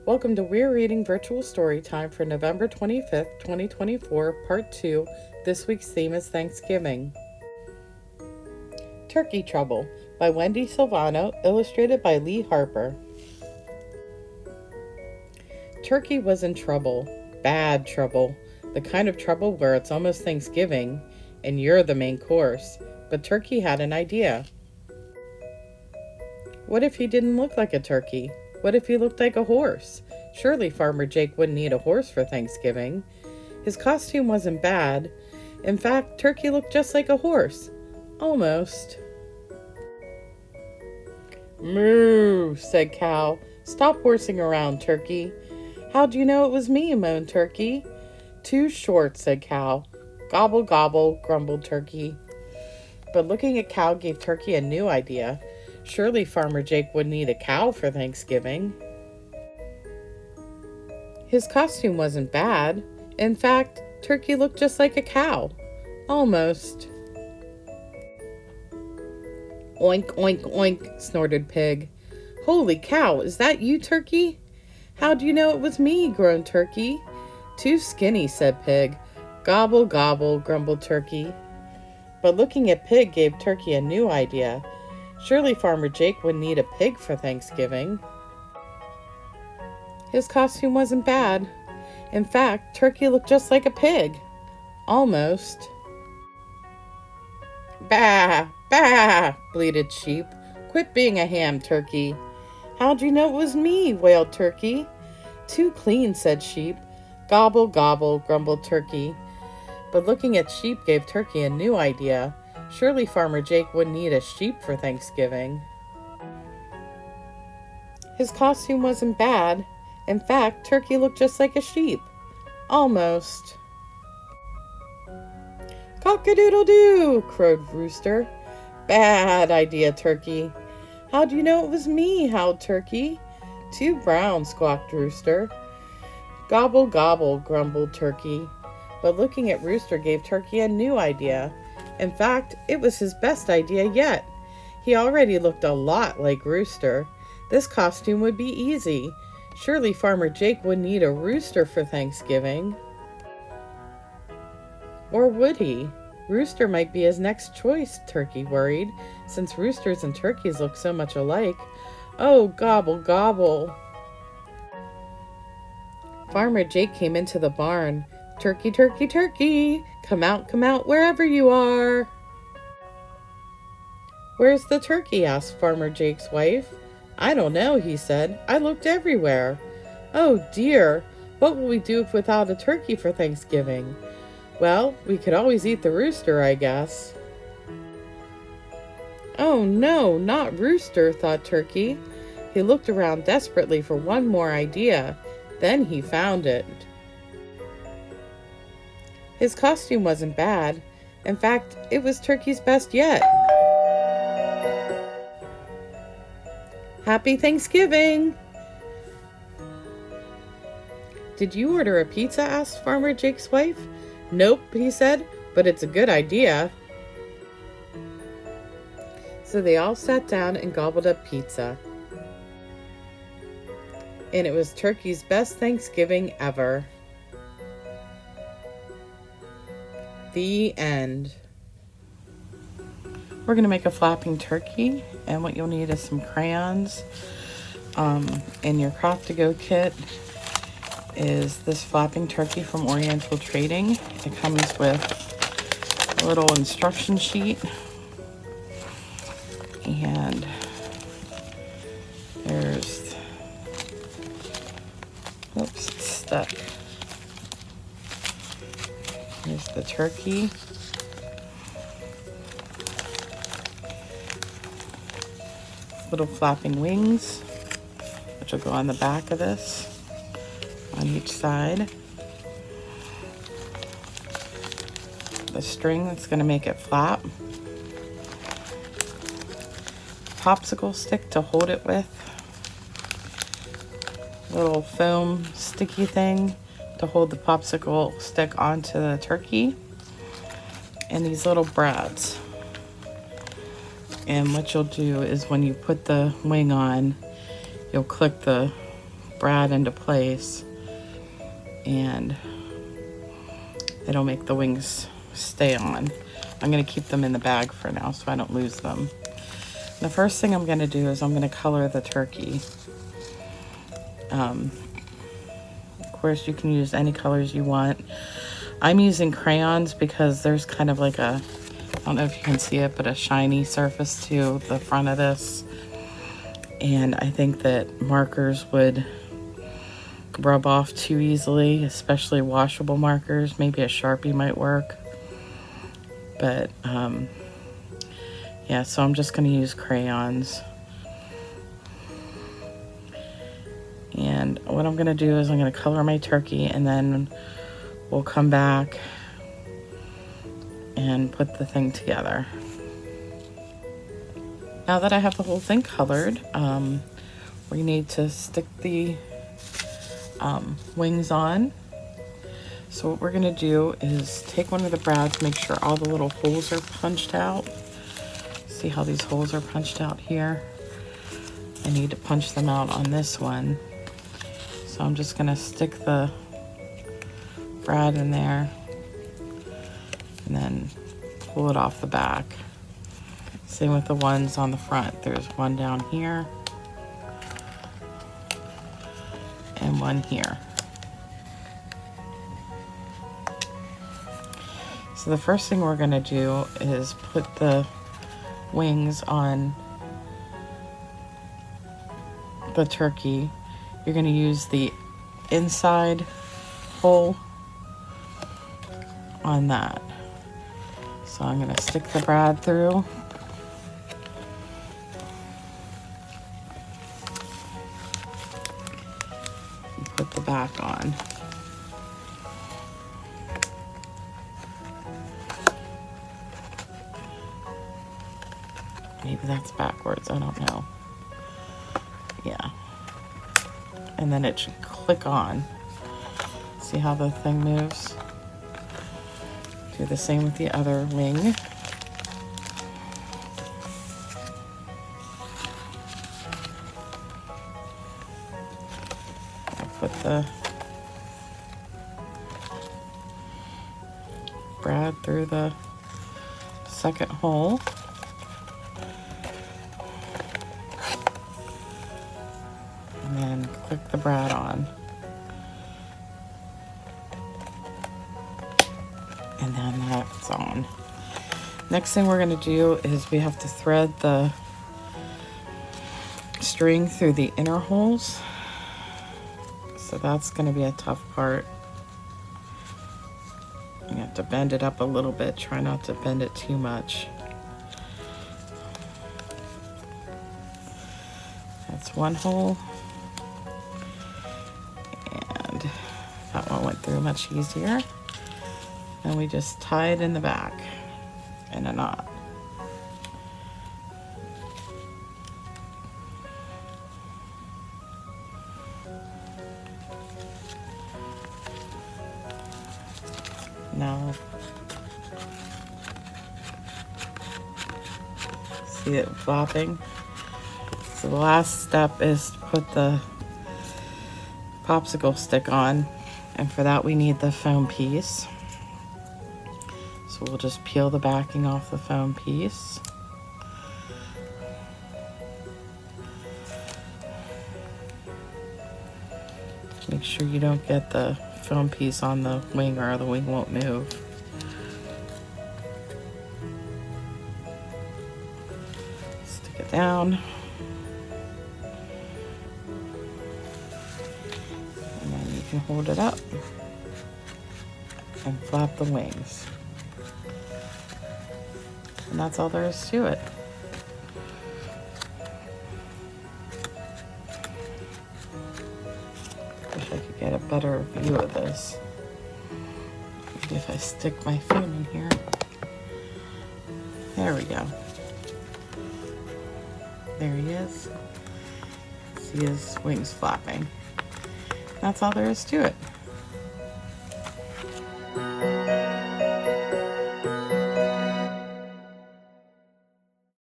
Welcome to Weir Reading Virtual Story Time for November 25th, 2024, Part 2. This week's theme is Thanksgiving. Turkey Trouble by Wendy Silvano, illustrated by Lee Harper. Turkey was in trouble. Bad trouble. The kind of trouble where it's almost Thanksgiving, and you're the main course. But Turkey had an idea. What if he didn't look like a turkey? What if he looked like a horse? Surely Farmer Jake wouldn't need a horse for Thanksgiving. His costume wasn't bad. In fact, Turkey looked just like a horse. Almost. Moo, said Cow. Stop horsing around, Turkey. How'd you know it was me, moaned Turkey. Too short, said Cow. Gobble, gobble, grumbled Turkey. But looking at Cow gave Turkey a new idea. Surely Farmer Jake wouldn't need a cow for Thanksgiving. His costume wasn't bad. In fact, Turkey looked just like a cow. Almost. Oink, oink, oink, snorted Pig. Holy cow, is that you, Turkey? How'd you know it was me, groaned Turkey. Too skinny, said Pig. Gobble, gobble, grumbled Turkey. But looking at Pig gave Turkey a new idea. Surely Farmer Jake wouldn't need a pig for Thanksgiving. His costume wasn't bad. In fact, Turkey looked just like a pig. Almost. Bah! Bah! Bleated Sheep. Quit being a ham, Turkey. How'd you know it was me? Wailed Turkey. Too clean, said Sheep. Gobble, gobble, grumbled Turkey. But looking at Sheep gave Turkey a new idea. Surely Farmer Jake wouldn't need a sheep for Thanksgiving. His costume wasn't bad. In fact, Turkey looked just like a sheep. Almost. Cock-a-doodle-doo, crowed Rooster. Bad idea, Turkey. How'd you know it was me? Howled Turkey. Too brown, squawked Rooster. Gobble, gobble, grumbled Turkey. But looking at Rooster gave Turkey a new idea. In fact, it was his best idea yet. He already looked a lot like Rooster. This costume would be easy. Surely Farmer Jake wouldn't need a rooster for Thanksgiving. Or would he? Rooster might be his next choice, Turkey worried, since roosters and turkeys look so much alike. Oh, gobble, gobble. Farmer Jake came into the barn. Turkey, turkey, turkey, come out, wherever you are. Where's the turkey? Asked Farmer Jake's wife. I don't know, he said. I looked everywhere. Oh dear, what will we do without a turkey for Thanksgiving? Well, we could always eat the rooster, I guess. Oh no, not Rooster, thought Turkey. He looked around desperately for one more idea. Then he found it. His costume wasn't bad. In fact, it was Turkey's best yet. Happy Thanksgiving! Did you order a pizza? Asked Farmer Jake's wife. Nope, he said, but it's a good idea. So they all sat down and gobbled up pizza. And it was Turkey's best Thanksgiving ever. The end. We're going to make a flapping turkey, and what you'll need is some crayons. In your craft to go kit is this flapping turkey from Oriental Trading. It comes with a little instruction sheet, and there's, oops, it's stuck. Here's the turkey. Little flapping wings, which will go on the back of this, on each side. The string that's going to make it flap. Popsicle stick to hold it with. Little foam sticky thing to hold the popsicle stick onto the turkey, and these little brads. And what you'll do is when you put the wing on, you'll click the brad into place, and it'll make the wings stay on. I'm going to keep them in the bag for now so I don't lose them. The first thing I'm going to do is I'm going to color the turkey. Of course, you can use any colors you want. I'm using crayons because there's kind of like a, I don't know if you can see it, but a shiny surface to the front of this. And I think that markers would rub off too easily, especially washable markers. Maybe a Sharpie might work. But yeah, so I'm just going to use crayons. And what I'm going to do is I'm going to color my turkey, and then we'll come back and put the thing together. Now that I have the whole thing colored, we need to stick the wings on. So what we're going to do is take one of the brads, make sure all the little holes are punched out. See how these holes are punched out here? I need to punch them out on this one. So I'm just going to stick the brad in there and then pull it off the back. Same with the ones on the front. There's one down here and one here. So the first thing we're going to do is put the wings on the turkey. You're going to use the inside hole on that. So I'm going to stick the brad through. And put the back on. Maybe that's backwards, I don't know. Yeah. And then it should click on. See how the thing moves? Do the same with the other wing. I'll put the brad through the second hole. And then click the brad on. And then that's on. Next thing we're going to do is we have to thread the string through the inner holes. So that's going to be a tough part. You have to bend it up a little bit. Try not to bend it too much. That's one hole. And that one went through much easier. And we just tie it in the back in a knot. Now, see it flopping? So the last step is to put the popsicle stick on, and for that we need the foam piece. So we'll just peel the backing off the foam piece. Make sure you don't get the foam piece on the wing or the wing won't move. Stick it down. And then you can hold it up and flap the wings. And that's all there is to it. Wish I could get a better view of this. Maybe if I stick my phone in here. There we go. There he is. See his wings flapping. That's all there is to it.